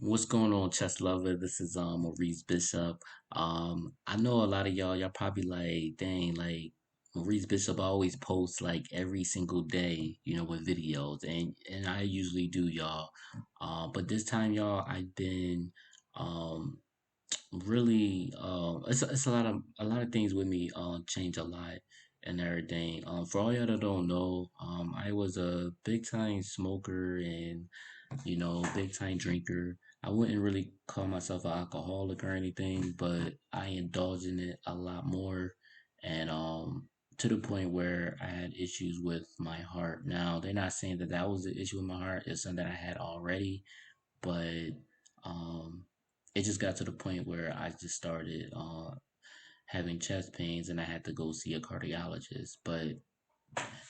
What's going on, chess lover? This is Maurice Bishop. I know a lot of y'all probably like, dang, like Maurice Bishop always posts like every single day, with videos, and I usually do, y'all. But this time, y'all, I've been um really it's a lot of things with me change a lot and everything. For all y'all that don't know, I was a big time smoker and big time drinker. I wouldn't really call myself an alcoholic or anything, but I indulge in it a lot more, and to the point where I had issues with my heart. Now they're not saying that that was the issue with my heart; it's something that I had already, but um, it just got to the point where I just started having chest pains, and I had to go see a cardiologist. But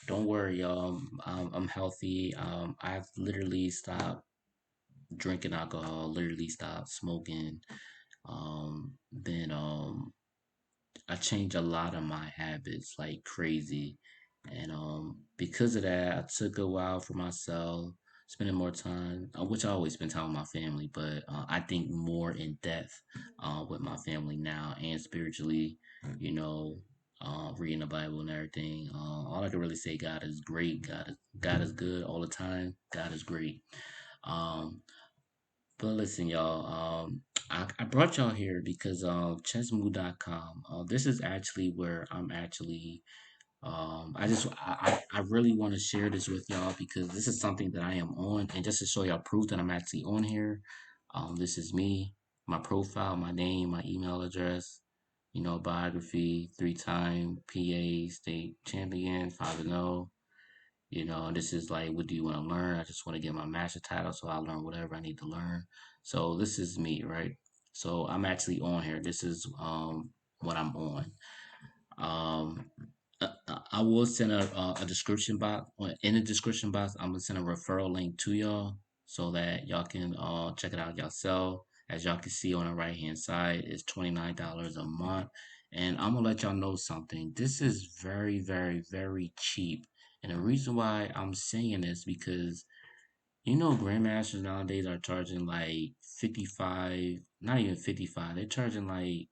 don't worry, y'all. I'm healthy. I've literally stopped drinking alcohol, literally stopped smoking. Then I changed a lot of my habits like crazy. And because of that, I took a while for myself, spending more time, which I always spend time with my family, but I think more in depth with my family now and spiritually, you know, reading the Bible and everything. All I can really say, God is great. God is good all the time. God is great. Um, but listen, y'all. I brought y'all here because chessmoo.com. This is actually where I'm actually. I really want to share this with y'all because this is something that I am on, and just to show y'all proof that I'm actually on here. This is me, my profile, my name, my email address. Biography, three-time PA state champion, 5-0. This is like, what do you want to learn? I just want to get my master title, so I learn whatever I need to learn. So this is me, right? So I'm actually on here. This is what I'm on. Um, I will send a description box. In the description box, I'm gonna send a referral link to y'all so that y'all can check it out yourself. As y'all can see on the right hand side, it's $29 a month. And I'm gonna let y'all know something. This is very, very, very cheap. And the reason why I'm saying this because grandmasters nowadays are charging like 55, not even 55. They're charging like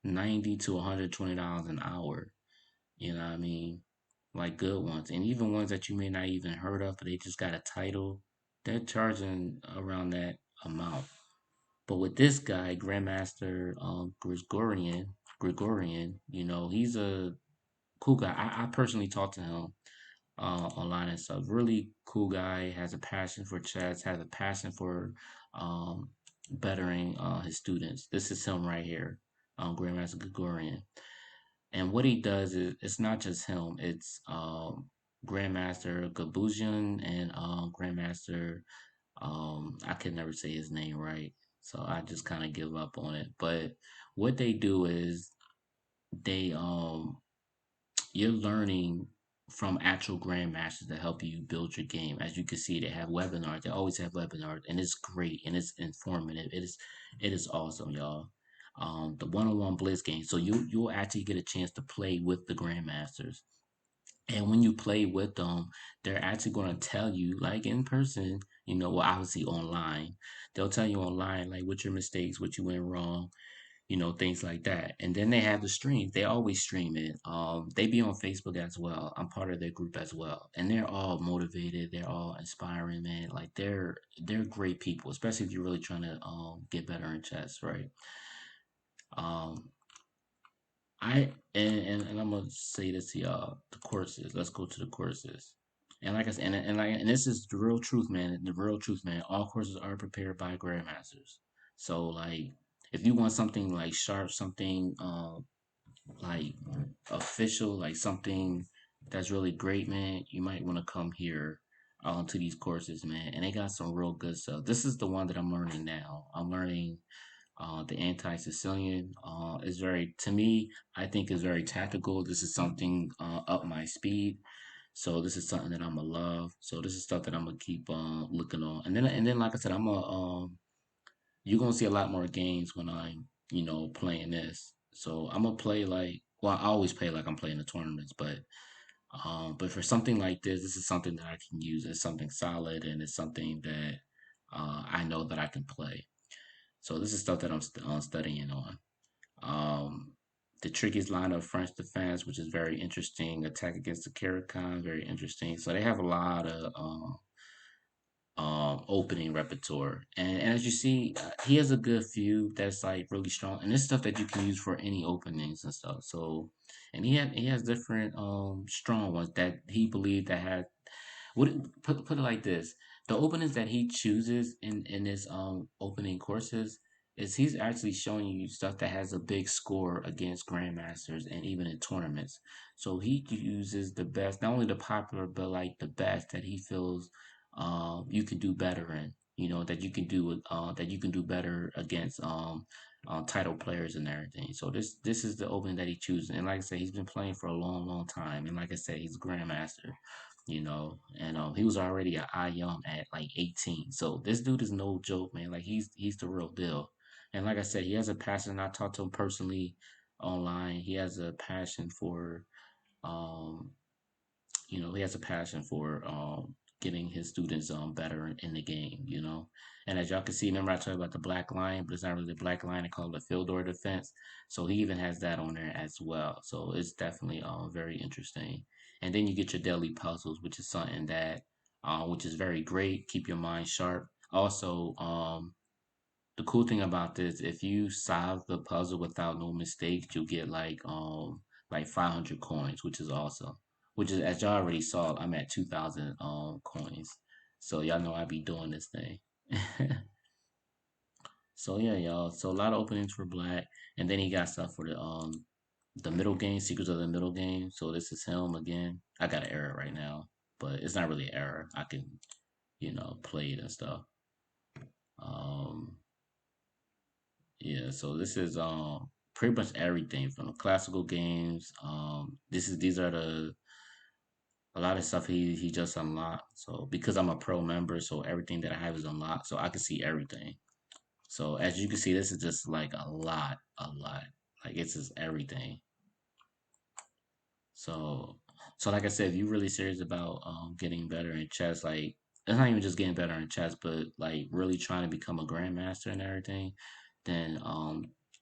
90 to $120 an hour. You know what I mean? Like good ones. And even ones that you may not even heard of, but they just got a title, they're charging around that amount. But with this guy, Grandmaster Gregorian, he's a cool guy. I personally talked to him online and stuff. Really cool guy, has a passion for chess, has a passion for um, bettering his students. This is him right here, Grandmaster Gregorian. And what he does is it's not just him. It's Grandmaster Gabuzian and Grandmaster I can never say his name right, so I just kind of give up on it. But what they do is they you're learning from actual grandmasters to help you build your game. As you can see, they have webinars. They always have webinars, and it's great and it's informative. It is awesome, y'all. The one-on-one blitz game. So you'll actually get a chance to play with the grandmasters. And when you play with them, they're actually going to tell you, like in person, well, obviously online, they'll tell you online, like what your mistakes, what you went wrong, things like that. And then they have the streams. They always stream it. They be on Facebook as well. I'm part of their group as well. And they're all motivated. They're all inspiring, man. Like they're great people, especially if you're really trying to get better in chess, right? Um, and I'm gonna say this to y'all, the courses. Let's go to the courses. And like I said, and this is the real truth, man. The real truth, man. All courses are prepared by grandmasters. So like, if you want something like sharp, something like official, like something that's really great, man, you might want to come here to these courses, man. And they got some real good stuff. This is the one that I'm learning now. I'm learning the anti-Sicilian is very, to me, I think is very tactical. This is something up my speed. So this is something that I'm gonna love. So this is stuff that I'm gonna keep looking on. And then, like I said, you're gonna see a lot more games when I'm, playing this. So I'm gonna play like, well, I always play like I'm playing the tournaments, but for something like this is something that I can use. It's something solid, and it's something that I know that I can play. So this is stuff that I'm studying on. Um, the trickiest line of French defense, which is very interesting. Attack against the Caracan, very interesting. So they have a lot of opening repertoire, and as you see, he has a good few that's like really strong, and this stuff that you can use for any openings and stuff. So, and he has different strong ones that he believed that had put it like this: the openings that he chooses in his opening courses is he's actually showing you stuff that has a big score against grandmasters and even in tournaments. So he uses the best, not only the popular, but like the best that he feels you can do better in. You know that you can do that you can do better against title players and everything. So this is the opening that he chooses, and like I said, he's been playing for a long time, and like I said, he's a grandmaster, you know, and he was already a I young at like 18. So this dude is no joke, man. Like he's the real deal. And like I said, he has a passion. I talked to him personally online. He has a passion for um he has a passion for getting his students better in the game, you know. And as y'all can see, remember I told you about the black line, but it's not really the black line, they call it the field door defense. So he even has that on there as well. So it's definitely very interesting. And then you get your daily puzzles, which is something that which is very great. Keep your mind sharp. Also, the cool thing about this, if you solve the puzzle without no mistakes, you'll get like 500 coins, which is awesome. Which is, as y'all already saw, I'm at 2,000 coins. So y'all know I be doing this thing. So yeah, y'all. So a lot of openings for Black, and then he got stuff for the middle game, Secrets of the Middle Game. So this is him again. I got an error right now, but it's not really an error. I can play it and stuff. Um, Yeah, so this is pretty much everything from the classical games. These are the a lot of stuff he just unlocked. So because I'm a pro member, so everything that I have is unlocked, so I can see everything. So as you can see, this is just like a lot. Like it's just everything. So, so like I said, if you're really serious about getting better in chess, like it's not even just getting better in chess, but like really trying to become a grandmaster and everything, then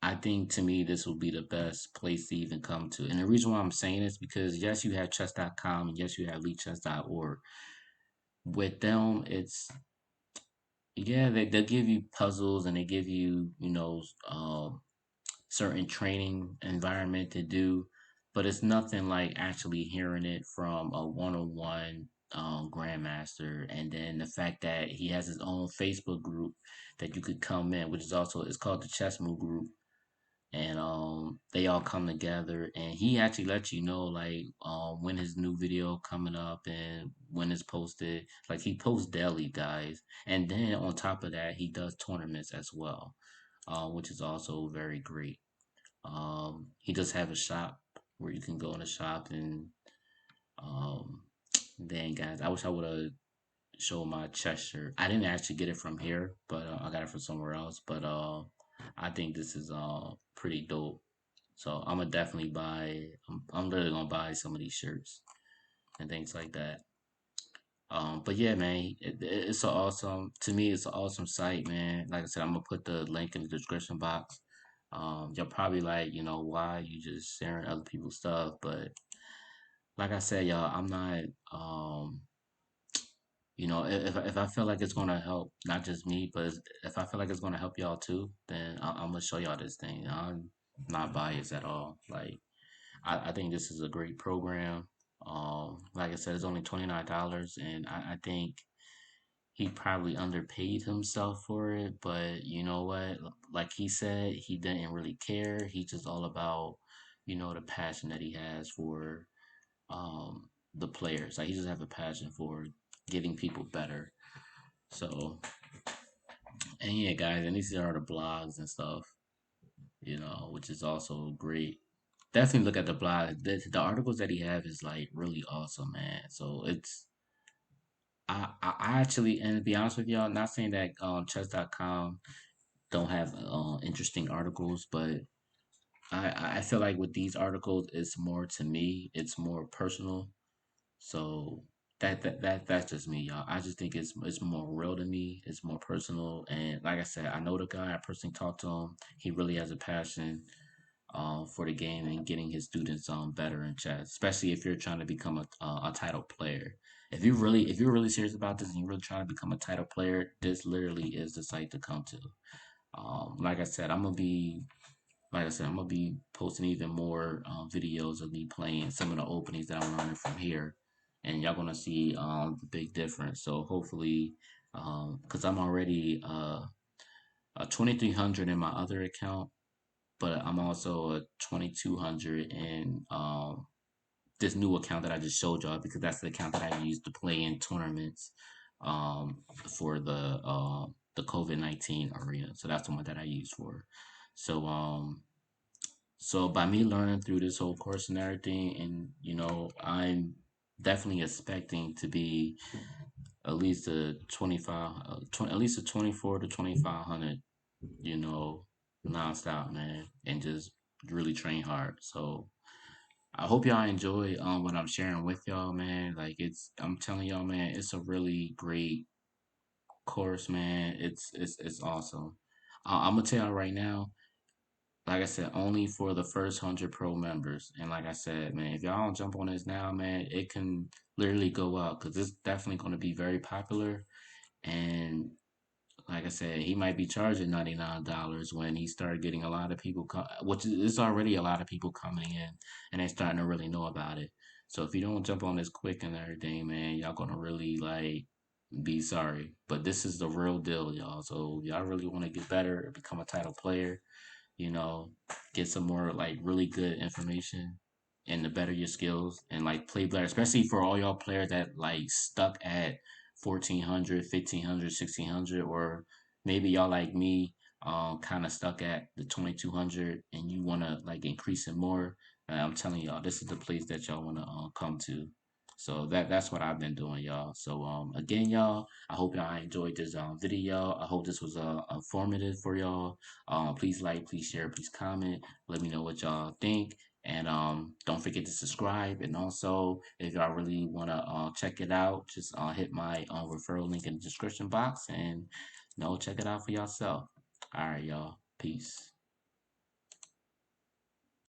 I think to me this will be the best place to even come to. And the reason why I'm saying this because yes, you have chess.com and yes, you have lichess.org. With them, it's yeah, they'll give you puzzles and they give you, certain training environment to do, but it's nothing like actually hearing it from a one-on-one grandmaster. And then the fact that he has his own Facebook group that you could come in, which is also it's called the Chess Move group, and they all come together and he actually lets you know like when his new video coming up and when it's posted. Like he posts daily, guys, and then on top of that he does tournaments as well, which is also very great. He does have a shop where you can go in the shop and um, dang guys, I wish I would have showed my chess shirt. I didn't actually get it from here, but I got it from somewhere else. But I think this is pretty dope. So I'm gonna definitely buy. I'm literally gonna buy some of these shirts and things like that. But yeah, man, it's an awesome. To me, it's an awesome site, man. Like I said, I'm gonna put the link in the description box. You're probably like, why you just sharing other people's stuff, but like I said, y'all, I'm not. If I feel like it's gonna help not just me, but if I feel like it's gonna help y'all too, then I'm gonna show y'all this thing. I'm not biased at all. Like I think this is a great program. Like I said, it's only $29, and I think he probably underpaid himself for it, but you know what? Like he said, he didn't really care. He's just all about, the passion that he has for the players. Like he just have a passion for getting people better. So, and yeah, guys, and these are the blogs and stuff, which is also great. Definitely look at the blog. The articles that he have is like really awesome, man. So I actually, and to be honest with y'all, not saying that chess.com don't have interesting articles, but I feel like with these articles, it's more to me, it's more personal. So That's just me, y'all. I just think it's more real to me. It's more personal, and like I said, I know the guy. I personally talked to him. He really has a passion for the game and getting his students better in chess, especially if you're trying to become a title player. If you're really serious about this and you're really trying to become a title player, this literally is the site to come to. Like I said, I'm gonna be posting even more videos of me playing some of the openings that I'm learning from here, and y'all gonna see the big difference. So hopefully, because I'm already a 2300 in my other account, but I'm also a 2200 in this new account that I just showed y'all because that's the account that I use to play in tournaments for the COVID-19 arena. So that's the one that I use for. So so by me learning through this whole course and everything, and I'm definitely expecting to be at least a 25, 20, at least a 24 to 2500, you know, nonstop, man, and just really train hard. So I hope y'all enjoy what I'm sharing with y'all, man. Like I'm telling y'all, man, it's a really great course, man. It's awesome. I'm gonna tell y'all right now, like I said, only for the first 100 pro members. And like I said, man, if y'all don't jump on this now, man, it can literally go up because it's definitely going to be very popular. And like I said, he might be charging $99 when he started getting a lot of people, which is already a lot of people coming in and they starting to really know about it. So if you don't jump on this quick and everything, man, y'all gonna really like be sorry. But this is the real deal, y'all. So y'all really want to get better, become a title player, you know, get some more like really good information and to better your skills and like play better, especially for all y'all players that like stuck at 1400, 1500, 1600, or maybe y'all like me, kind of stuck at the 2200 and you want to like increase it more. I'm telling y'all, this is the place that y'all want to come to. So that's what I've been doing, y'all. So again, y'all, I hope y'all enjoyed this video. I hope this was informative for y'all. Please like, please share, please comment. Let me know what y'all think. And don't forget to subscribe. And also, if y'all really want to check it out, just hit my referral link in the description box and check it out for yourself. All right, y'all. Peace.